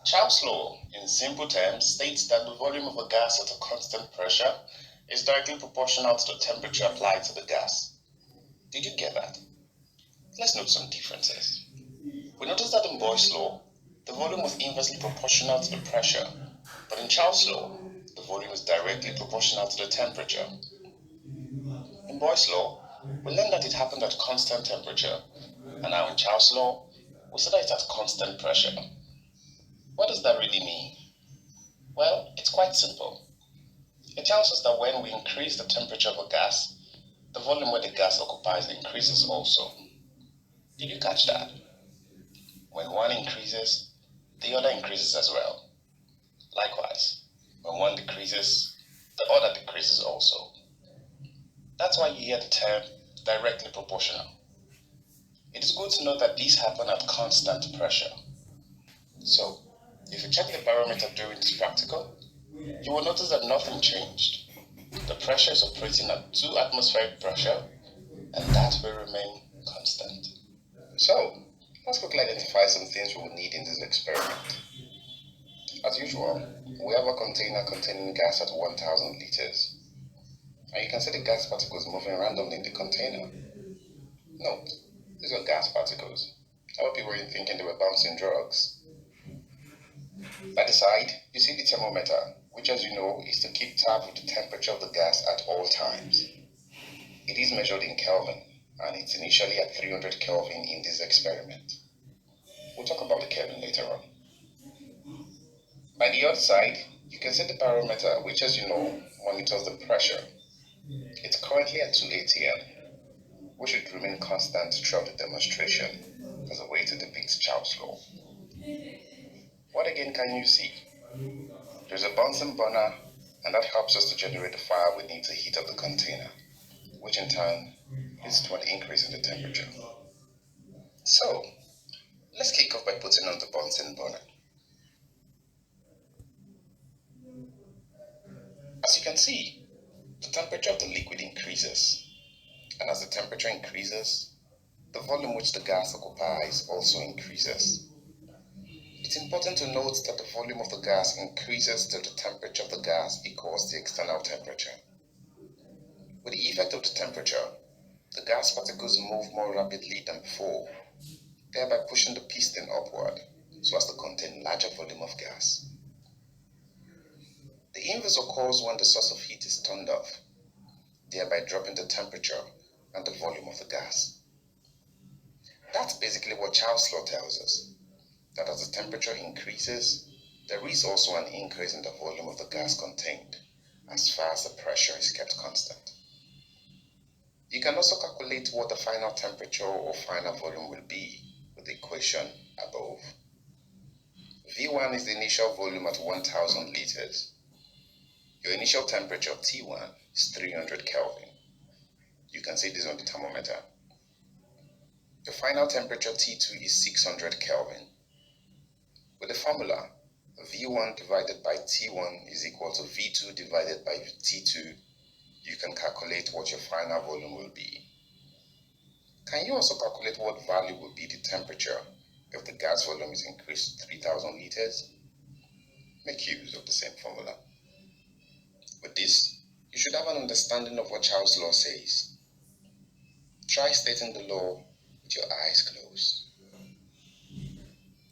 Charles' law, in simple terms, states that the volume of a gas at a constant pressure is directly proportional to the temperature applied to the gas. Did you get that? Let's note some differences. We notice that in Boyle's law, the volume was inversely proportional to the pressure, but in Charles' law, the volume is directly proportional to the temperature. In Boyle's law, we learned that it happened at constant temperature, and now in Charles' law, we see that it's at constant pressure. What does that really mean? Well, it's quite simple. It tells us that when we increase the temperature of a gas, the volume where the gas occupies increases also. Did you catch that? When one increases, the other increases as well. Likewise, when one decreases, the other decreases also. That's why you hear the term directly proportional. It is good to know that these happen at constant pressure. So, if you check the barometer during this practical, you will notice that nothing changed. The pressure is operating at 2 atmospheric pressure, and that will remain constant. So, let's quickly identify some things we will need in this experiment. As usual, we have a container containing gas at 1000 liters, and you can see the gas particles moving randomly in the container. Note, these are gas particles. I hope you weren't thinking they were bouncing drugs. By the side, you see the thermometer, which as you know is to keep tab with the temperature of the gas at all times. It is measured in Kelvin, and it's initially at 300 Kelvin in this experiment. We'll talk about the Kelvin later on. By the other side, you can see the barometer, which as you know, monitors the pressure. It's currently at 2 atm, which should remain constant throughout the demonstration as a way to depict Charles' law. What again can you see? There's a Bunsen burner, and that helps us to generate the fire we need to heat up the container, which in turn leads to an increase in the temperature. So, let's kick off by putting on the Bunsen burner. As you can see, the temperature of the liquid increases, and as the temperature increases, the volume which the gas occupies also increases. It's important to note that the volume of the gas increases till the temperature of the gas equals the external temperature. With the effect of the temperature, the gas particles move more rapidly than before, thereby pushing the piston upward so as to contain larger volume of gas. The inverse occurs when the source of heat is turned off, thereby dropping the temperature and the volume of the gas. That's basically what Charles' law tells us, that as the temperature increases, there is also an increase in the volume of the gas contained, as far as the pressure is kept constant. You can also calculate what the final temperature or final volume will be with the equation above. V1 is the initial volume at 1000 liters. Your initial temperature T1 is 300 Kelvin. You can see this on the thermometer. The final temperature T2 is 600 Kelvin. With the formula, V1 divided by T1 is equal to V2 divided by T2, you can calculate what your final volume will be. Can you also calculate what value will be the temperature if the gas volume is increased to 3000 liters? Make use of the same formula. With this, you should have an understanding of what Charles' law says. Try stating the law with your eyes closed.